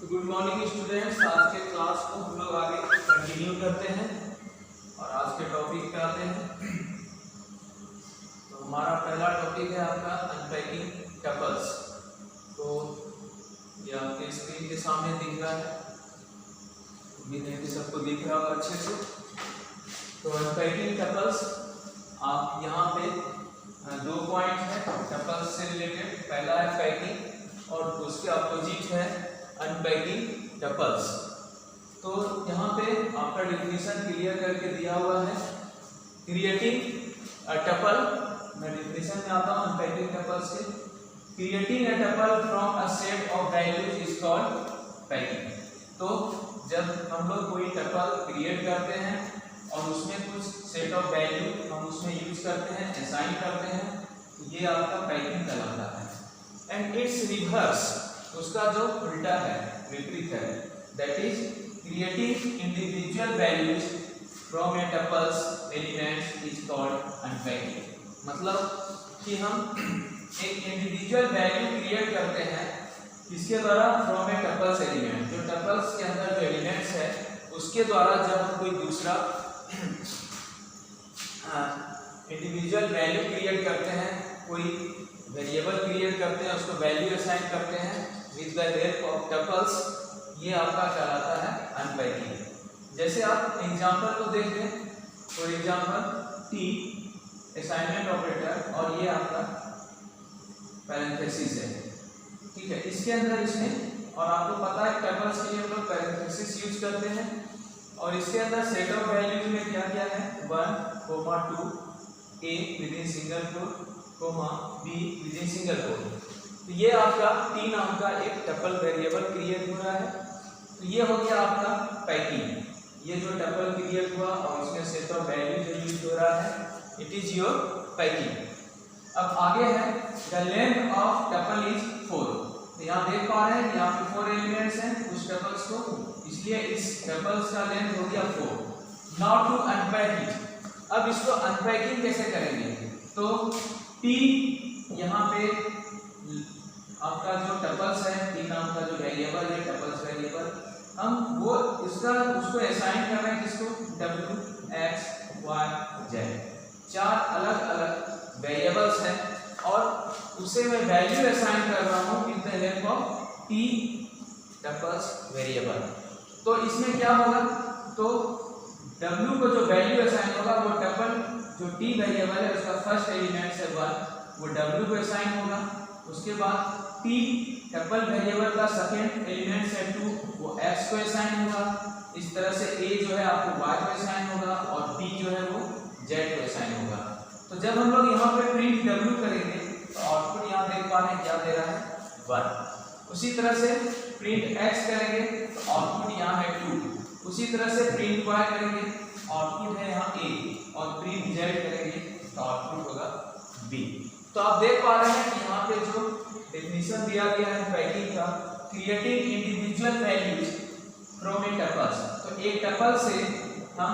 Good morning students. आज के class को हम लोग आगे कंटिन्यू करते हैं और आज के टॉपिक पे आते हैं। तो हमारा पहला टॉपिक है आपका अनपैकिंग टपल्स। तो ये आपके स्क्रीन के सामने दिख रहा है, उम्मीद है कि सबको दिख रहा होगा अच्छे से। तो अनपैकिंग टपल्स आप यहाँ पे दो पॉइंट है टपल्स से रिलेटेड। पहला है पैकिंग और उसके अपोजिट है अनपैकिंग टपल्स। तो यहाँ पे आपका डिफिनीशन क्लियर करके दिया हुआ है। क्रिएटिंग अ टपल, मैं डिफिनीशन में आता हूँ अनपैकिंग टपल्स के। Creating a tuple from a set of values is called packing. तो जब हम लोग कोई टपल क्रिएट करते हैं और उसमें कुछ सेट ऑफ वैल्यू हम उसमें यूज करते हैं, असाइन करते हैं, तो ये आपका पैकिंग कहलाता है। एंड इट्स रिवर्स, उसका जो उल्टा है, विपरीत है, that is creating individual values from A tuples elements is called unpacking. मतलब कि हम एक इंडिविजुअल वैल्यू क्रिएट करते हैं किसके द्वारा? From A tuples element. जो टपल्स के अंदर जो एलिमेंट्स है उसके द्वारा जब हम कोई दूसरा इंडिविजुअल वैल्यू क्रिएट करते हैं, कोई वेरिएबल क्रिएट करते हैं, उसको वैल्यू असाइन करते हैं with the help of tuples, ये आपका कहलाता है अनपैकिंग। जैसे आप एग्जांपल को देख लें, for example T assignment operator और ये आपका पैरेंथेसिस है, ठीक है। इसके अंदर इसमें, और आपको पता है टपल्स के लिए हम लोग पैरेंथेसिस यूज करते हैं, और इसके अंदर सेट ऑफ वैल्यूज में क्या क्या है? 1, 2, A within single quote, B within single quote. तो ये आपका टी नाम का एक टपल वेरिएबल क्रिएट हो रहा है। तो ये हो गया आपका पैकिंग। ये जो टपल क्रिएट हुआ और इसमें सेट ऑफ वैल्यू जो यूज हो रहा है, इट इज योर पैकिंग। अब आगे है the length of tuple is 4। तो यहाँ देख पा रहे हैं यहाँ पे 4 एलिमेंट्स हैं उस टपल्स को, इसलिए इस टपल्स का लेंथ हो गया 4। Now to unpack it. अब इसको अनपैकिंग कैसे करेंगे? तो टी यहाँ पे आपका जो टपल्स है, टी नाम का जो वेरिएबल है टपल्स वेरिएबल, हम वो उसको असाइन कर रहे हैं किसको? w, x, y, z। 4 अलग अलग वेरिएबल्स हैं और उसे मैं वैल्यू असाइन कर रहा हूँ with the help of T tuples variable. तो इसमें क्या होगा? तो w को जो वैल्यू असाइन होगा वो टपल जो टी वेरिएबल है उसका फर्स्ट एलिमेंट है 1, वो w को असाइन होगा। उसके बाद टी टपल वेरिएबल का सेकंड एलिमेंट है 2, वो x को असाइन होगा। इस तरह से a जो है आपको y को असाइन होगा और b जो है वो z को असाइन होगा। तो जब हम लोग यहाँ पे प्रिंट w करेंगे तो आउटपुट यहाँ देख पा रहे हैं क्या दे रहा है? 1। उसी तरह से प्रिंट x करेंगे तो आउटपुट यहाँ है 2। उसी तरह से प्रिंट y करेंगे, आउटपुट है यहाँ a, और प्रिंट z करेंगे तो आउटपुट होगा b। तो आप देख पा रहे हैं कि यहाँ पे जो डेफिनेशन दिया गया है पैकिंग का, creating individual values from A tuples. तो एक टपल से हम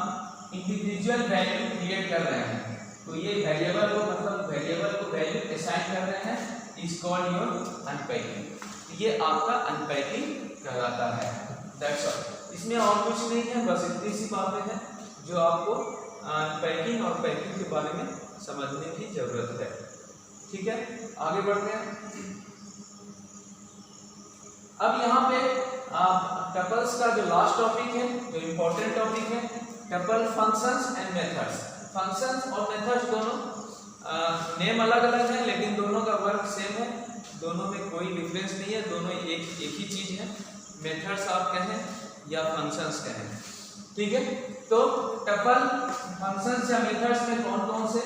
इंडिविजुअल वैल्यू क्रिएट कर रहे हैं, तो ये वेरिएबल को मतलब वेरिएबल को वैल्यू असाइन कर रहे हैं, इज कॉल्ड योर अनपैकिंग। ये आपका अनपैकिंग कहलाता है। That's all. इसमें और कुछ नहीं है, बस इतनी सी बातें हैं जो आपको अनपैकिंग और पैकिंग के बारे में समझने की जरूरत है, ठीक है। आगे बढ़ते हैं। अब यहाँ पे टपल्स का जो लास्ट टॉपिक है, जो इम्पोर्टेंट टॉपिक है, tuple functions and methods. Functions और मेथड्स दोनों नेम अलग अलग है लेकिन दोनों का वर्क सेम है, दोनों में कोई डिफरेंस नहीं है, दोनों एक ही चीज है। मेथड्स आप कहें या फंक्शंस कहें, ठीक है। तो टपल फंक्शंस या मेथड्स में कौन कौन से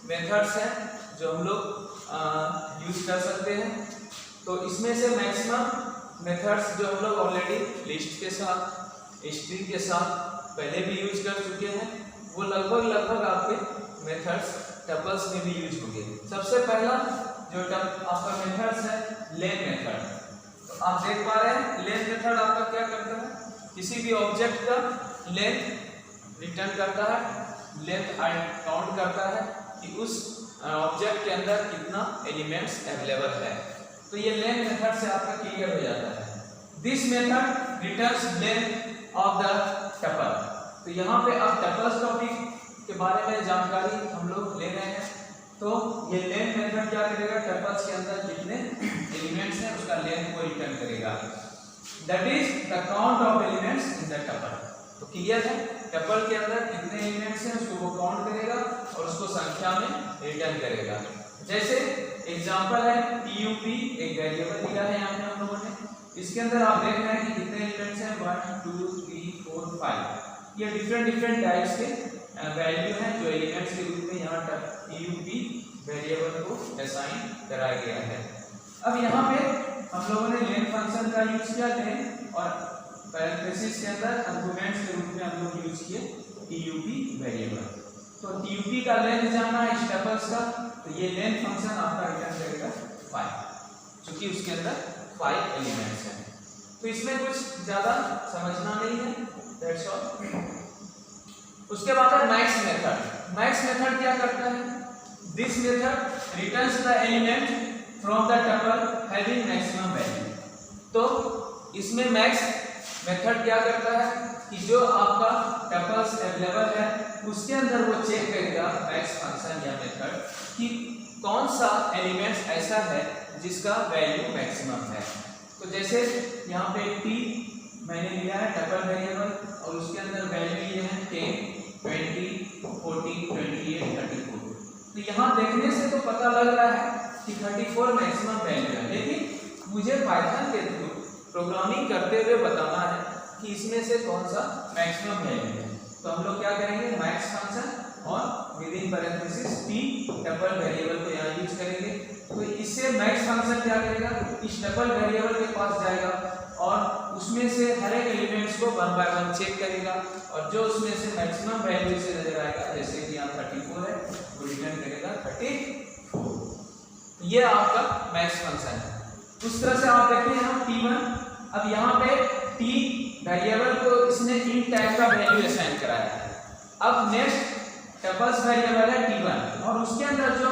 मेथड्स हैं जो हम लोग यूज कर सकते हैं? तो इसमें से मैक्सिमम मेथड्स जो हम लोग ऑलरेडी लिस्ट के साथ, स्ट्रिंग के साथ पहले भी यूज कर चुके हैं, वो लगभग आपके मेथड्स टपल्स में भी यूज होंगे। सबसे पहला जो आपका मेथड्स है लेन मेथड। तो आप देख पा रहे हैं लेन मेथड आपका क्या करता है? किसी भी ऑब्जेक्ट का लेंथ रिटर्न करता है, लेंथ काउंट करता है कि उस ऑब्जेक्ट के अंदर कितना एलिमेंट्स अवेलेबल है। तो ये लेन मेथड से आपका क्लियर हो जाता है। This method returns length of the tuple. तो यहाँ पे अब टपल्स टॉपिक के बारे में जानकारी हम लोग ले रहे हैं। तो ये लेंथ मेथड क्या करेगा, टपल्स के अंदर जितने एलिमेंट्स हैं उसका लेंथ को रिटर्न करेगा, that is the count of elements in the tuple. तो क्लियर है, टपल के अंदर कितने एलिमेंट्स हैं उसको वो काउंट करेगा और उसको संख्या में रिटर्न करेगा। जैसे एग्जांपल है TUP, एक वेरिएबल दिया है यहाँ पे हम लोगों ने, इसके अंदर आप देख रहे हैं कि कितने एलिमेंट्स हैं 1 2 3 4 5। ये डिफरेंट टाइप्स के वैल्यू हैं जो एलिमेंट्स के रूप में यहाँ TUP वेरिएबल को असाइन कराया गया है। अब यहाँ पे हम लोगों ने लेंथ फंक्शन का यूज किया, लेंथ, और पैरेंथेसिस के अंदर आर्गुमेंट्स के रूप में हम लोग यूज किए TUP वेरिएबल। तो TUP का लेंथ जानना है इस टपल्स का, तो ये लेंथ फंक्शन आपका रिटर्न करेगा 5, क्योंकि उसके अंदर 5 एलिमेंट्स हैं। तो इसमें कुछ ज्यादा समझना नहीं है, दैट्स ऑल। उसके बाद है मैक्स मेथड। मैक्स मेथड क्या करता है, this method returns the element from the tuple having maximum value. तो इसमें मैक्स मेथड क्या करता है कि जो आपका टपल्स अवेलेबल है उसके अंदर वो चेक करेगा मैक्स फंक्शन या मेथड कि कौन सा एलिमेंट्स ऐसा है जिसका वैल्यू मैक्सिमम है। तो जैसे यहाँ पे t मैंने लिया है टपल वेरिएबल और उसके अंदर वैल्यू ये है 10 20 40 28 34। तो यहाँ देखने से तो पता लग रहा है कि 34 मैक्सिमम वैल्यू है, लेकिन मुझे पाइथन के थ्रू प्रोग्रामिंग करते हुए बताना है कि इसमें से कौन सा मैक्सिमम वैल्यू है। तो हम लोग क्या करेंगे, मैक्स फंक्शन और with in parenthesis t tuple variable को यहाँ यूज करेंगे। तो इससे मैक्स फंक्शन क्या करेगा, इस टपल वेरिएबल के पास जाएगा और उसमें से हर एक एलिमेंट्स को 1 बाय 1 चेक करेगा और जो उसमें से मैक्सिमम वैल्यू से नजर आएगा, जैसे कि यहाँ 34 है, वो रिटर्न करेगा 34। ये आपका मैक्स फंक्शन है। उस तरह से आप देखते हैं यहाँ t1, अब यहाँ पे t वेरिएबल को इसने int टाइप का वैल्यू असाइन कराया है। अब नेक्स्ट टपल्स वेरिएबल है t1 और उसके अंदर जो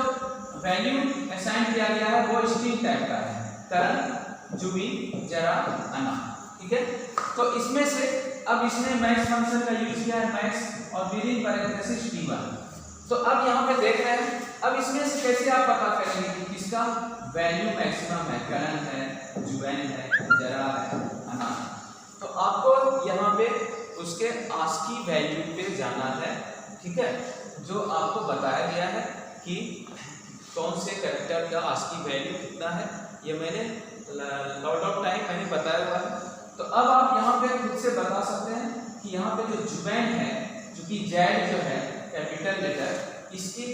वैल्यू असाइन किया गया है वो स्ट्रिंग टाइप का है, करण, जुबी, जरा, अना, ठीक है। तो इसमें से अब इसने मैक्स फंक्शन का यूज किया है, मैक्स और विद इन पैरेंथेसिस t1। तो अब यहाँ पे देख रहे हैं, अब इसमें से कैसे आप पता करेंगे कि किसका वैल्यू मैक्सिमम है, करण है, जुबैन है, जरा है, अना। तो आपको यहाँ पे उसके आस्की वैल्यू पे जाना है, ठीक है, जो आपको बताया गया है कि कौन से कैरेक्टर का आस्की वैल्यू कितना है, ये मैंने लॉट ऑफ टाइम मैंने बताया हुआ है। तो अब आप यहाँ पे खुद से बता सकते हैं कि यहाँ पे जो जुबैन है, जो कि जेड जो है कैपिटल लेटर, इसकी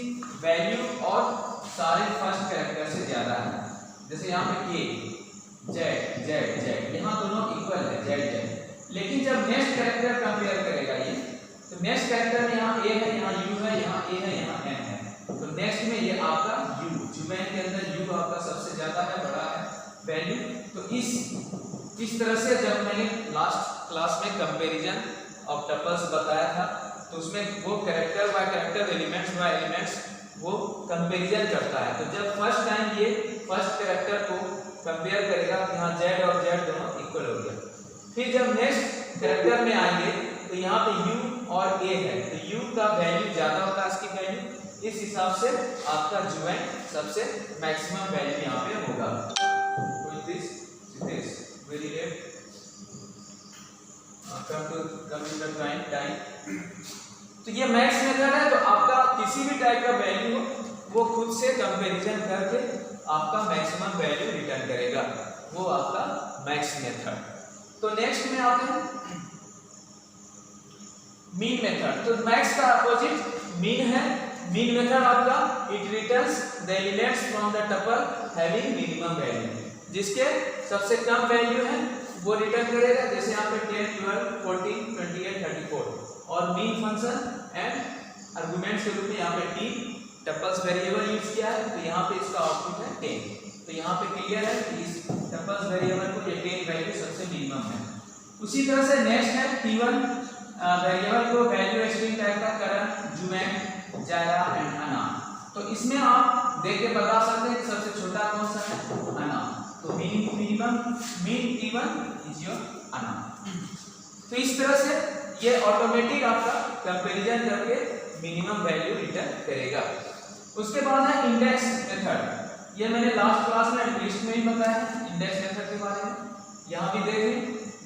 वैल्यू और सारे फर्स्ट कैरेक्टर से ज्यादा है। जैसे यहाँ पे के, जेड जेड जेड, यहाँ दोनों इक्वल है, जेड जेड। लेकिन जब नेक्स्ट कैरेक्टर कंपेयर करेगा ये, तो नेक्स्ट कैरेक्टर में यहाँ ए है, यहाँ यू है, यहाँ ए है, यहाँ एन है। तो नेक्स्ट में ये आपका यू, जुबैन के अंदर यू आपका सबसे ज्यादा है, बड़ा है वैल्यू। तो इस तरह से जब मैंने लास्ट क्लास में कंपैरिजन ऑफ टपल्स बताया था, तो उसमें वो character bye character, elements bye elements वो कंपैरिजन करता है। तो जब फर्स्ट टाइम ये फर्स्ट कैरेक्टर को कंपेयर करेगा, यहाँ जेड और जेड दोनों इक्वल हो गया। फिर जब नेक्स्ट कैरेक्टर में आएंगे तो यहाँ पे यू और ए है, तो यू का वैल्यू ज्यादा होता है, इसकी वैल्यू, इस हिसाब से आपका जुबैन सबसे मैक्सिमम वैल्यू यहाँ पे होगा। Very late. Come to the time. तो ये मैक्स मेथड है, तो आपका किसी भी टाइप का वैल्यू हो वो खुद से कंपैरिजन करके आपका मैक्सिमम वैल्यू रिटर्न करेगा, वो आपका मैक्स मेथड। तो नेक्स्ट में आते हैं मीन मेथड। तो मैक्स का अपोजिट मीन है। मीन मेथड आपका it returns the elements from the tuple having minimum value, जिसके सबसे कम वैल्यू है वो रिटर्न करेगा। जैसे यहाँ पे 10 12 14 28 34 और मीन फंक्शन एंड आर्गुमेंट्स के रूप में यहाँ पे t टपल्स वेरिएबल यूज किया है, तो यहाँ पे इसका आउटपुट है 10। तो यहाँ पे क्लियर है कि इस टपल्स वेरिएबल को ये 10 वैल्यू सबसे मिनिमम है। उसी तरह से नेक्स्ट है t1 वेरिएबल को वैल्यू स्ट्रिंग टाइप का करण, जुबैन, जारा एंड अना। तो इसमें आप देख के बता सकते हैं कि सबसे छोटा कौन सा है, अना। तो minimum mean T1 is your unknown. तो इस तरह से ये ऑटोमेटिक आपका कंपैरिजन करके मिनिमम वैल्यू रिटर्न करेगा। उसके बाद है इंडेक्स मेथड। ये मैंने लास्ट क्लास में लिस्ट में ही बताया है इंडेक्स मेथड के बारे में। यहाँ भी देखें,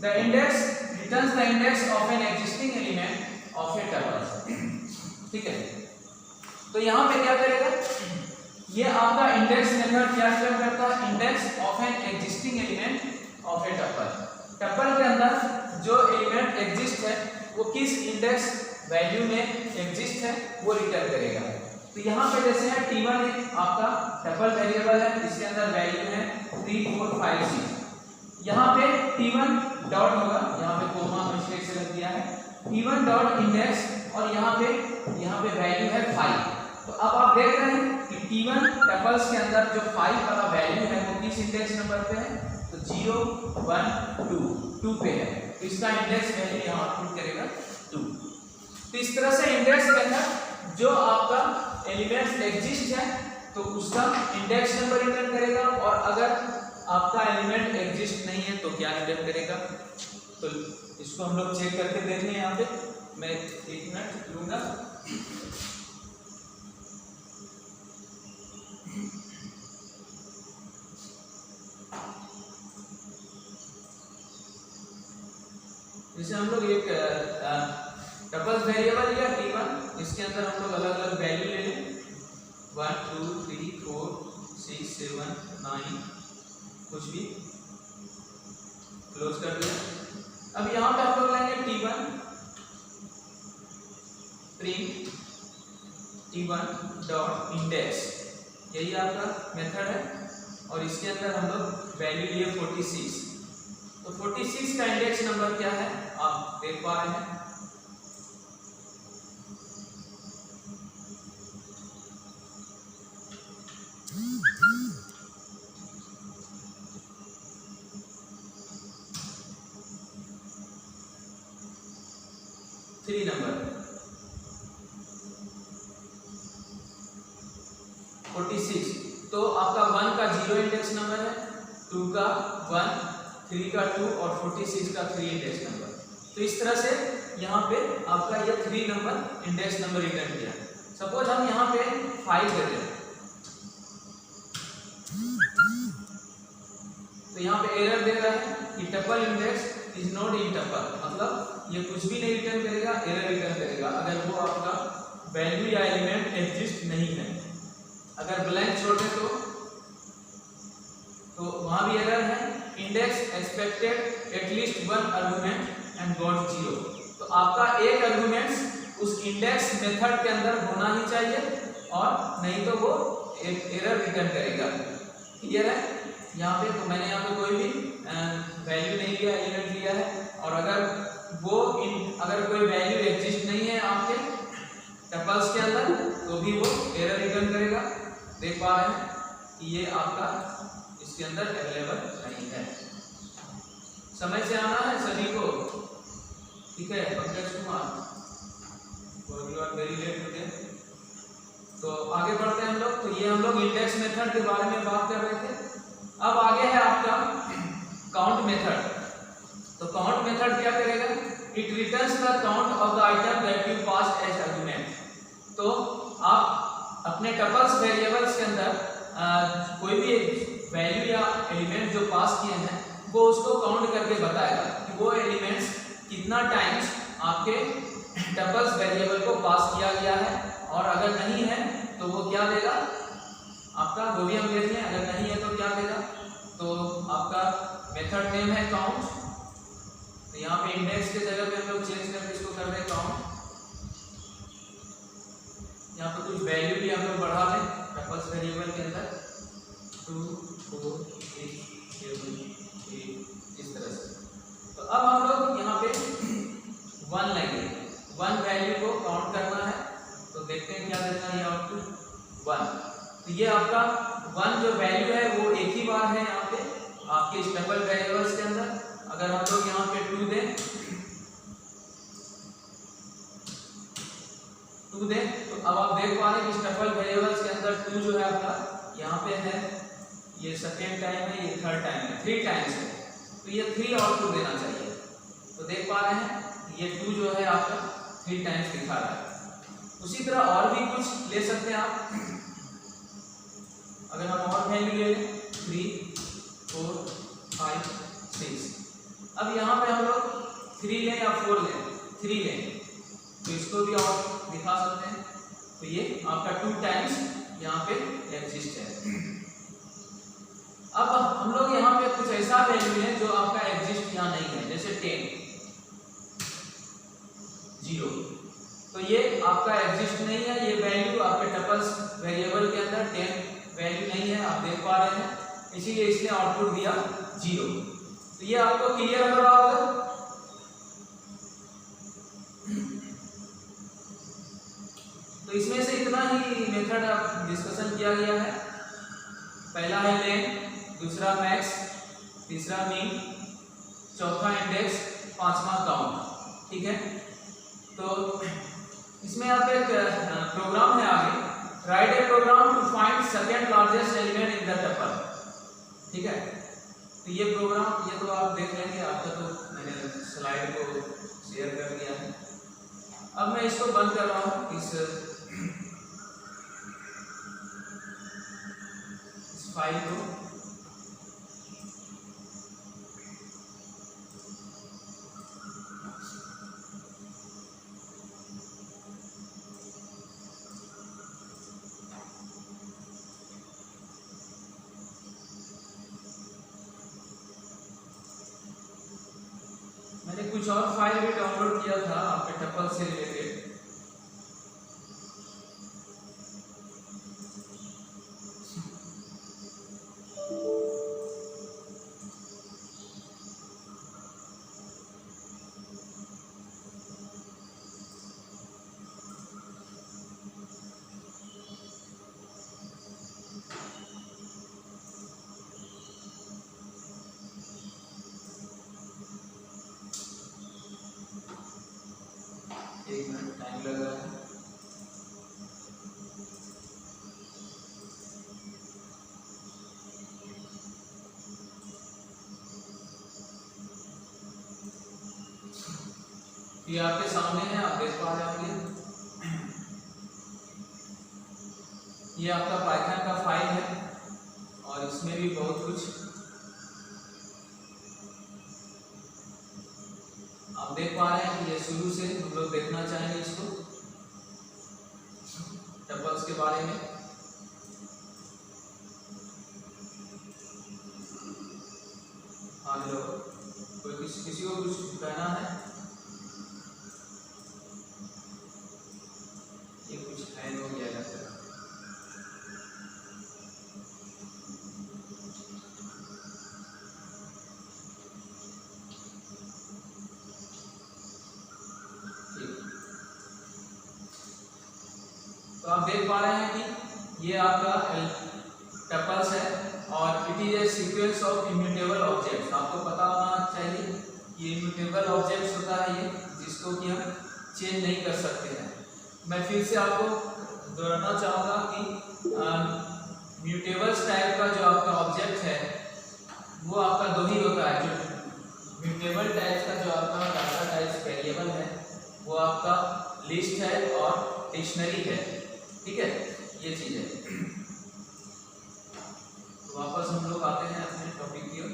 the index returns the index of an existing element of A tuple. ठीक है, तो यहाँ पे क्या करेगा, ये आपका इंडेक्स मेथड क्या करता है, index of an existing element of A tuple. Tuple के अंदर जो एलिमेंट एग्जिस्ट है वो किस इंडेक्स वैल्यू में एग्जिस्ट है वो रिटर्न करेगा। तो यहाँ पे जैसे है T1 एक आपका टपल वेरिएबल है, इसके अंदर वैल्यू है 3 4 5 6। यहाँ पे T1 डॉट होगा, यहाँ पे कोमा मिस्टेक से लग दिया है, T1 डॉट इंडेक्स और यहाँ पे वैल्यू है 5। तो अब आप देख रहे हैं कि T1 टपल्स के अंदर जो 5 वाला वैल्यू है वो किस इंडेक्स नंबर पे है, तो 0 1 2 पे है। तो इसका इंडेक्स वैल्यू यहाँ आउटपुट करेगा 2। तो इस तरह से इंडेक्स मेथड जो आपका एलिमेंट्स एग्जिस्ट है तो उसका इंडेक्स नंबर रिटर्न करेगा, और अगर आपका एलिमेंट एग्जिस्ट नहीं है तो क्या रिटर्न करेगा। तो इसको हम लोग चेक करके देख लें। यहाँ पे मैं 1 मिनट लूंगा। जैसे हम लोग एक टपल्स वेरिएबल लिया T1, इसके अंदर हम लोग अलग अलग वैल्यू ले लें 1 2 3 4 6 7 9 कुछ भी क्लोज कर दिया। अब यहाँ पे हम लोग लेंगे T1 print T1 dot index, यही आपका मेथड है, और इसके अंदर हम लोग वैल्यू लिए 46। तो 46 का इंडेक्स नंबर क्या है आप देख पा रहे हैं, थ्री नंबर 46। तो आपका 1 का 0 इंडेक्स नंबर है, 2 का 1, 3 का 2 और 46 का 3 इंडेक्स नंबर। तो इस तरह से यहाँ पे आपका ये 3 नंबर इंडेक्स नंबर रिटर्न किया। सपोज हम यहाँ पे 5 दे दें तो यहाँ पे एरर दे रहा है कि tuple index is not in tuple, मतलब ये कुछ भी नहीं रिटर्न करेगा, एरर रिटर्न करेगा अगर वो आपका वैल्यू या एलिमेंट एग्जिस्ट नहीं है। अगर ब्लैंक छोड़ दें तो वहां भी एरर है, index expected at least 1 argument and got 0। तो आपका एक आर्गुमेंट उस इंडेक्स मेथड के अंदर होना ही चाहिए, और नहीं तो वो एक एरर रिटर्न करेगा। क्लियर है यहाँ पे। तो मैंने यहाँ पे कोई भी वैल्यू नहीं लिया, एलिमेंट लिया है, और अगर कोई वैल्यू एग्जिस्ट नहीं है आपके टपल्स के अंदर तो भी वो एरर रिटर्न करेगा। देख पा रहे हैं कि ये आपका इसके अंदर अवेलेबल नहीं है। समय से आना है सभी को, ठीक है। Pankaj Kumar, you are very late today. तो आगे बढ़ते हैं हम लोग। तो ये हम लोग इंडेक्स मेथड के बारे में बात कर रहे थे। अब आगे है आपका काउंट मेथड। तो काउंट मेथड क्या करेगा, it returns the count of the item that you passed as argument. तो आप अपने टपल्स वेरिएबल्स के अंदर कोई भी वैल्यू या एलिमेंट जो पास किए हैं वो उसको काउंट करके बताएगा कि वो एलिमेंट्स कितना टाइम्स आपके टपल्स वेरिएबल को पास किया गया है, और अगर नहीं है तो वो क्या देगा आपका, वो भी हम देख लें। अगर नहीं है तो क्या देगा, तो आपका मेथड नेम है काउंट। तो यहाँ पे इंडेक्स के जगह पे हम लोग चेंज करके इसको कर दें काउंट। यहाँ पे कुछ वैल्यू भी हम लोग बढ़ा लें टपल्स वेरिएबल के अंदर 2 4 6 7 8 इस तरह से। तो अब हम लोग यहाँ पे 1 लेंगे, 1 वैल्यू को काउंट करना है। तो देखते हैं क्या देता है ये आउटपुट 1। तो ये आपका 1 जो वैल्यू है वो एक ही बार है यहाँ पे आपके टपल वेरिएबल्स के अंदर। अगर हम लोग यहाँ पे 2 दें तो अब आप देख पा रहे हैं कि टपल वेरिएबल्स के अंदर 2 जो है आपका यहाँ पे है, ये सेकेंड टाइम है, ये थर्ड टाइम है, 3 टाइम्स है, तो ये 3 आउटपुट देना चाहिए। तो देख पा रहे हैं ये 2 जो है आपका 3 टाइम्स दिखा रहा है। उसी तरह और भी कुछ ले सकते हैं आप। अगर हम और वैल्यू ले लें 3 4 5 6, अब यहाँ पे हम लोग 3 लें या 4 लें, 3 लें तो इसको भी और दिखा सकते हैं। तो ये आपका 2 टाइम्स यहाँ पे एग्जिस्ट है। अब हम लोग यहाँ पे कुछ ऐसा वैल्यू है जो आपका एग्जिस्ट यहाँ नहीं है, जैसे 10 0, तो ये आपका एग्जिस्ट नहीं है। ये वैल्यू आपके टपल्स वेरिएबल के अंदर 10 वैल्यू नहीं है, आप देख पा रहे हैं, इसीलिए इसने आउटपुट दिया 0। तो ये आपको क्लियर हो रहा होगा। तो इसमें से इतना ही मेथड डिस्कशन किया गया है। पहला है लेन, दूसरा मैक्स, तीसरा मीन, चौथा इंडेक्स, पांचवा काउंट। ठीक है, तो इसमें आप एक प्रोग्राम है आगे, write a program to find second largest element in the tuple. ठीक है, तो ये प्रोग्राम ये तो आप देख लेंगे, आपका तो मैंने स्लाइड को शेयर कर दिया है। अब मैं इसको बंद कर रहा हूँ, इस फाइल को। मैंने कुछ और फाइल भी डाउनलोड किया था आपके टपल से रिलेटेड। एक मिनट टाइम लग रहा है। ये आपके सामने है, आप देख पा रहे होंगे। ये आपका पाइथन का फाइल है और इसमें भी बहुत कुछ आप देख पा रहे हैं कि ये शुरू से हम लोग देखना चाहेंगे इसको, टपल्स के बारे में। हाँ हेलो, कोई किसी को कुछ कहना है? ये कुछ हैंग हो गया लगता है। तो आप देख पा रहे हैं कि ये आपका टपल्स है और it is a sequence of immutable objects. आपको पता होना चाहिए ये इम्यूटेबल ऑब्जेक्ट्स होता है ये, जिसको कि हम चेंज नहीं कर सकते हैं। मैं फिर से आपको दोहराना चाहूँगा कि म्यूटेबल्स टाइप का जो आपका ऑब्जेक्ट है वो आपका दो ही होता है। जो म्यूटेबल टाइप का जो आपका डाटा टाइप्स वेरिएबल है वो आपका लिस्ट है और डिक्शनरी है। ठीक है, ये चीज है। तो वापस हम लोग आते हैं अपने टॉपिक की ओर।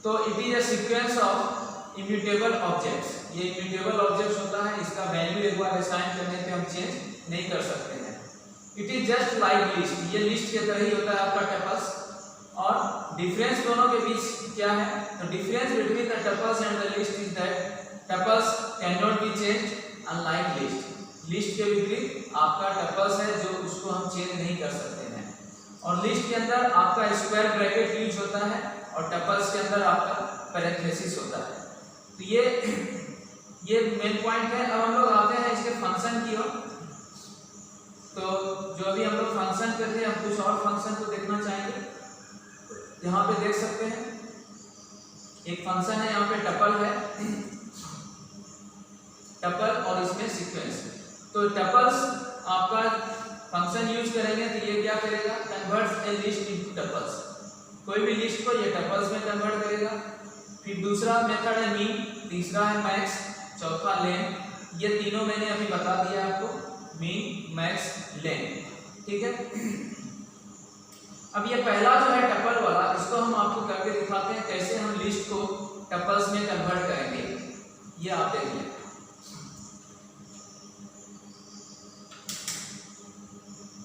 तो it is a sequence of immutable objects. ये इम्यूटेबल ऑब्जेक्ट्स होता है, इसका वैल्यू एक बार असाइन करने पे हम चेंज नहीं कर सकते हैं। It is just like list, ये लिस्ट के तरह ही होता है आपका टपल्स। और डिफरेंस दोनों के बीच क्या है? तो difference between the tuples and the list is that tuples can not be changed unlike list. List के विपरीत आपका टपल्स है जो उसको हम चेंज नहीं कर सकते हैं। और लिस्ट के अंदर आपका स्क्वायर ब्रैकेट यूज होता है और टपल्स के अंदर आपका पैरेंथेसिस होता है। तो ये मेन पॉइंट है। अब हम लोग आते हैं इसके फंक्शन की ओर। तो जो अभी हम लोग फंक्शन पे थे, हम कुछ और फंक्शन को देखना चाहेंगे। यहाँ पे देख सकते हैं एक फंक्शन है, यहाँ पे टपल है, टपल और इसमें सीक्वेंस। तो टपल्स आपका फंक्शन यूज करेंगे तो ये क्या करेगा, कन्वर्ट्स ए लिस्ट इनटू टपल्स, कोई भी लिस्ट को ये टपल्स में कन्वर्ट करेगा। फिर दूसरा मेथड है मीन, तीसरा है मैक्स, चौथा लेन। ये तीनों मैंने अभी बता दिया आपको, मीन मैक्स लेन, ठीक है। अब ये पहला जो है टपल वाला, इसको हम आपको करके दिखाते हैं कैसे हम लिस्ट को टपल्स में कन्वर्ट करेंगे। ये आप देखिए,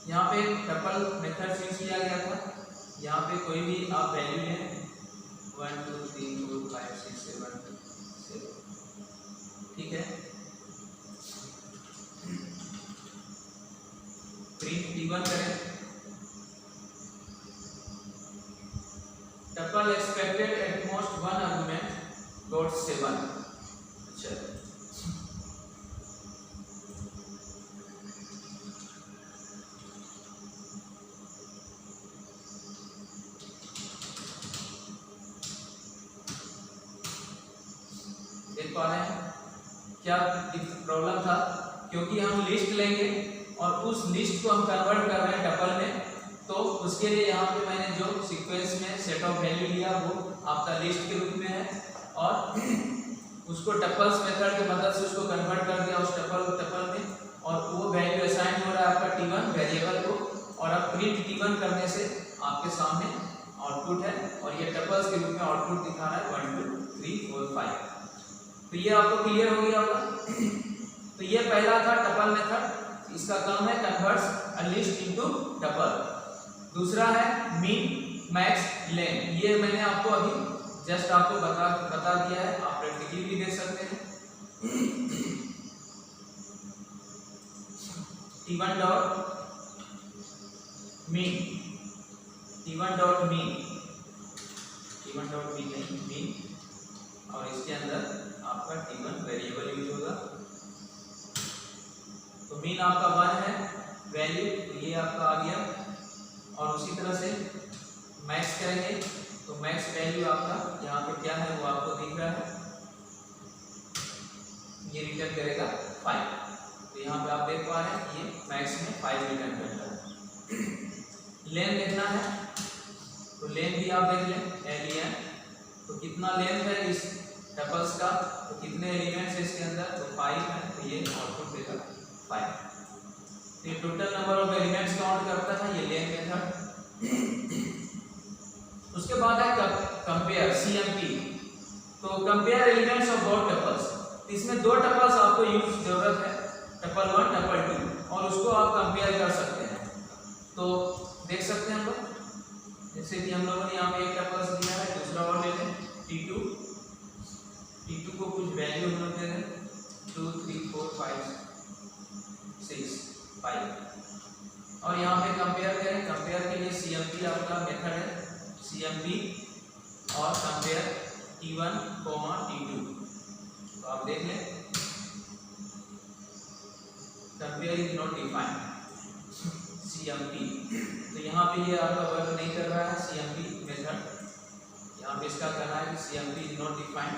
यहाँ पे टपल मेथड यूज किया गया था। यहाँ पे कोई भी आप वैल्यू लें, 1 2 3 4 5 6 7 7, ठीक है। प्रिंट T1 करें, tuple expected at most 1 argument dot 7। अच्छा, देख पा रहे हैं क्या प्रॉब्लम था, क्योंकि हम लिस्ट लेंगे और उस लिस्ट को हम कन्वर्ट कर रहे हैं टपल में, तो उसके लिए यहाँ पे मैंने जो सीक्वेंस में सेट ऑफ वैल्यू लिया वो आपका लिस्ट के रूप में है, और उसको टपल्स मेथड की मदद से उसको कन्वर्ट कर दिया उस टपल में, और वो वैल्यू असाइन हो रहा है आपका T1 वेरिएबल को, और अब प्रिंट T1 करने से आपके सामने आउटपुट है, और ये टपल्स के रूप में आउटपुट दिखा रहा है 1 2 3 4 5। तो ये आपको क्लियर हो गया होगा। तो ये पहला था टपल मेथड, इसका काम है converts a list into tuple. दूसरा है मीन मैक्स लेन, ये मैंने आपको अभी जस्ट आपको बता दिया है, आप प्रैक्टिकली भी देख सकते हैं। T1 dot mean, T1 dot mean, T1 dot mean नहीं, मीन, और इसके अंदर आपका T1 वेरिएबल यूज होगा। तो मीन आपका 1 है वैल्यू, तो ये आपका आ गया, और उसी तरह से मैक्स करेंगे तो मैक्स वैल्यू आपका यहाँ पे क्या है वो आपको दिख रहा है, ये रिटर्न करेगा 5। तो यहाँ पे आप देख पा रहे हैं ये मैक्स में 5 रिटर्न करता है। लेंथ देखना है तो लेंथ भी आप देख लें, LN, तो कितना लेंथ है इस टपल्स का, तो कितने एलिमेंट्स है इसके अंदर, तो 5 है, तो ये आउटपुट देगा 5। तो ये total number of elements count करता है ये लेन मेथड। उसके बाद है कंपेयर, CMP, तो compare elements of both tuples. इसमें दो टपल्स आपको यूज जरूरत है, टपल 1 टपल 2, और उसको आप कंपेयर कर सकते हैं। तो देख सकते हैं हम लोग, जैसे कि हम लोगों ने यहाँ पे एक टपल्स दिया है, दूसरा और ले लें T2 को कुछ वैल्यू हम लोग दे दें 2 3 4 5 6 5, और यहाँ पे कंपेयर करें। कंपेयर के लिए CMP आपका मेथड है, CMP और कंपेयर T1, T2। तो आप देख लें, compare is not defined, CMP, तो यहाँ पे ये आपका वर्क नहीं कर रहा है CMP मेथड, यहाँ पे इसका कहना है कि CMP इज नॉट डिफाइंड।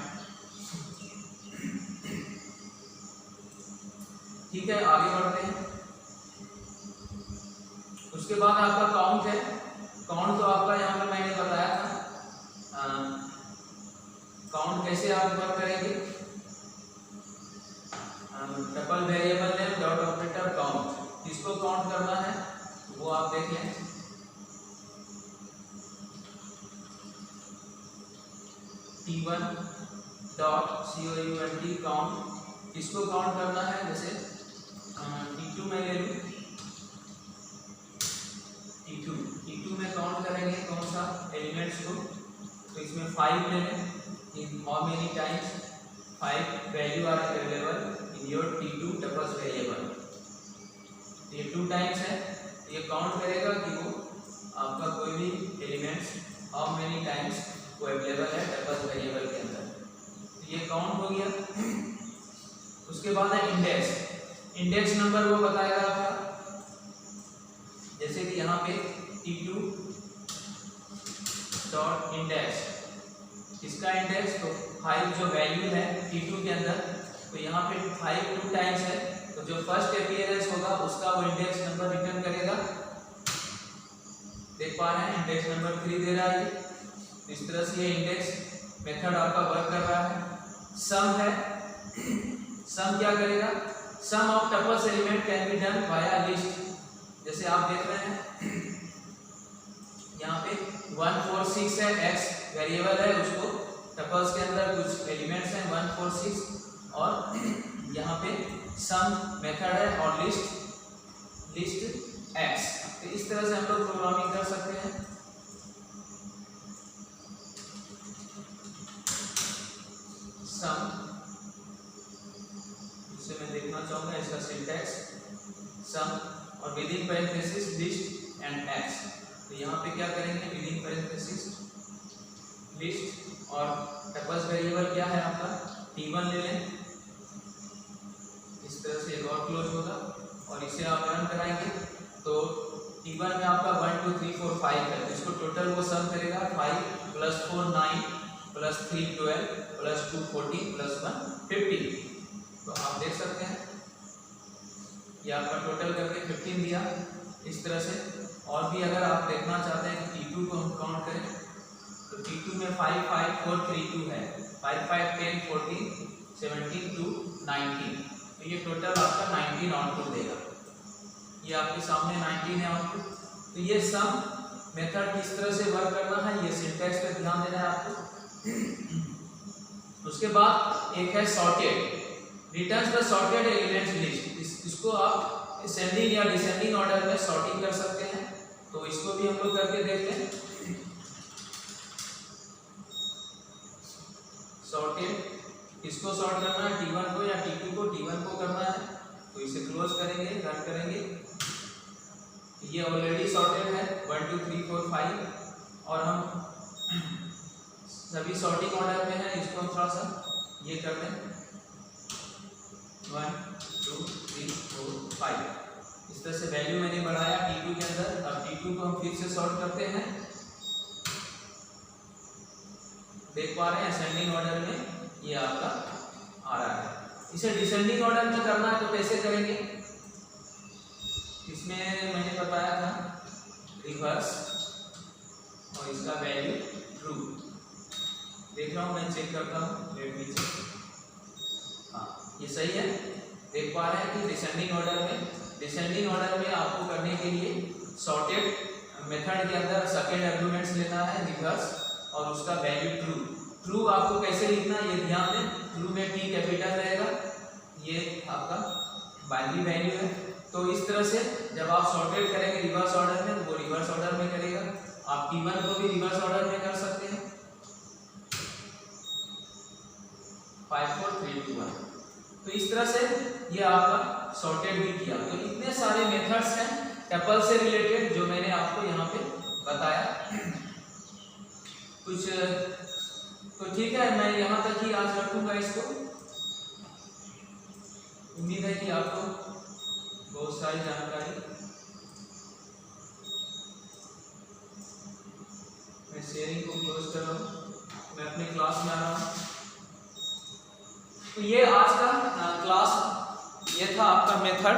ठीक है, आगे बढ़ते हैं। उसके बाद आपका काउंट है। काउंट तो आपका यहाँ पे मैंने बताया था, काउंट कैसे आप वर्क करेंगे, tuple variable name dot operator count, किसको काउंट करना है वो आप देख लें। T1 डॉट count काउंट, किसको काउंट करना है, जैसे T2 में ले लूँ, T2 में काउंट करेंगे कौन सा एलिमेंट्स को, तो इसमें 5 ले लें। In how many times 5 value are available in your T2 tuples variable, ये 2 टाइम्स है, ये काउंट करेगा कि वो आपका कोई भी एलिमेंट्स हाउ मेनी टाइम्स वो अवेलेबल है टपल्स वेरिएबल के अंदर, तो ये काउंट हो गया। उसके बाद है इंडेक्स। इंडेक्स नंबर वो बताएगा आपका, जैसे कि यहाँ पे T2 डॉट इंडेक्स, इसका इंडेक्स तो 5 जो वैल्यू है T2 के अंदर, तो यहाँ पे 5 2 टाइम्स है, तो जो फर्स्ट अपीयरेंस होगा उसका वो इंडेक्स नंबर रिटर्न करेगा। देख पा रहे हैं इंडेक्स नंबर 3 दे रहा है ये। इस तरह से ये इंडेक्स मेथड आपका वर्क कर रहा है। सम है, सम क्या करेगा, sum of tuples element can be done via list. जैसे आप देख रहे हैं यहाँ पे 1 4 6 है, x वेरिएबल है, उसको टपल्स के अंदर कुछ एलिमेंट्स हैं 1 4 6 और यहाँ पे सम मेथड है और लिस्ट x। तो इस तरह से हम लोग प्रोग्रामिंग कर सकते हैं। सम, इसे मैं देखना चाहूंगा इसका सिंटैक्स, सम और within parenthesis list and x। तो यहाँ पे क्या करेंगे, विदिन पैरेंथेसिस लिस्ट और टपल्स वेरिएबल क्या है आपका t1 ले लें। इस तरह से एक और क्लोज होगा और इसे आप रन कराएंगे तो t1 में आपका 1 2 3 4 5 है, तो इसको टोटल वो सम करेगा 5 + 4 9 + 3 12 + 2 14 + 1 15। तो आप देख सकते हैं ये आपका टोटल करके 15 दिया। इस तरह से और भी अगर आप देखना चाहते हैं कि t2 को हम काउंट करें तो t2 में 5 5 4 3 2 है, 5 5 10 14 17 2 19। तो ये टोटल आपका 19 आउटपुट देगा। ये आपके सामने 19 है आउटपुट। तो ये सम मेथड किस तरह से वर्क करना है, ये सिंटैक्स पे ध्यान देना है आपको। उसके बाद एक है sorted, returns the sorted elements list. इसको आप असेंडिंग या डिसेंडिंग ऑर्डर में सॉर्टिंग कर सकते हैं। तो इसको भी हम लोग करके देखते हैं। सॉर्टेड, किसको सॉर्ट करना है, t1 को या t2 को, t1 को करना है। तो इसे क्लोज करेंगे, रन करेंगे। ये ऑलरेडी सॉर्टेड है 1 2 3 4 5 और हम सभी सॉर्टिंग ऑर्डर में है। इसको हम थोड़ा सा ये कर दें 1 2 3 4 5। इस तरह से वैल्यू मैंने बढ़ाया t2 के अंदर। अब t2 को हम फिर से सॉर्ट करते हैं। देख पा रहे हैं असेंडिंग ऑर्डर में ये आपका आ रहा है। इसे डिसेंडिंग ऑर्डर में करना है तो कैसे करेंगे, इसमें मैंने बताया था रिवर्स और इसका वैल्यू ट्रू। देख रहा हूँ मैं, चेक करता हूँ, लेट मी चेक। हाँ ये सही है। देख पा रहे हैं कि डिसेंडिंग ऑर्डर में आपको करने के लिए सॉर्टेड मेथड के अंदर सेकंड आर्गुमेंट्स लेना है रिवर्स और उसका वैल्यू ट्रू। ट्रू आपको कैसे लिखना है ये ध्यान दें। ट्रू में t कैपिटल रहेगा, ये आपका बाइनरी वैल्यू है। तो इस तरह से जब आप सॉर्टेड करेंगे रिवर्स ऑर्डर में तो वो रिवर्स ऑर्डर में करेगा। आप t1 को भी रिवर्स ऑर्डर में कर सकते हैं 5 4 3 2 1। तो इस तरह से ये आपका सॉर्टेड भी किया। तो इतने सारे मेथड्स हैं टपल से रिलेटेड जो मैंने आपको यहाँ पे बताया। कुछ तो ठीक है, मैं यहाँ तक ही आज रखूंगा इसको। उम्मीद है कि आपको बहुत सारी जानकारी। मैं शेयरिंग को क्लोज कर रहा हूँ, मैं अपने क्लास में आ रहा हूँ। तो ये आज का क्लास ये था आपका मेथड।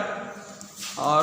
और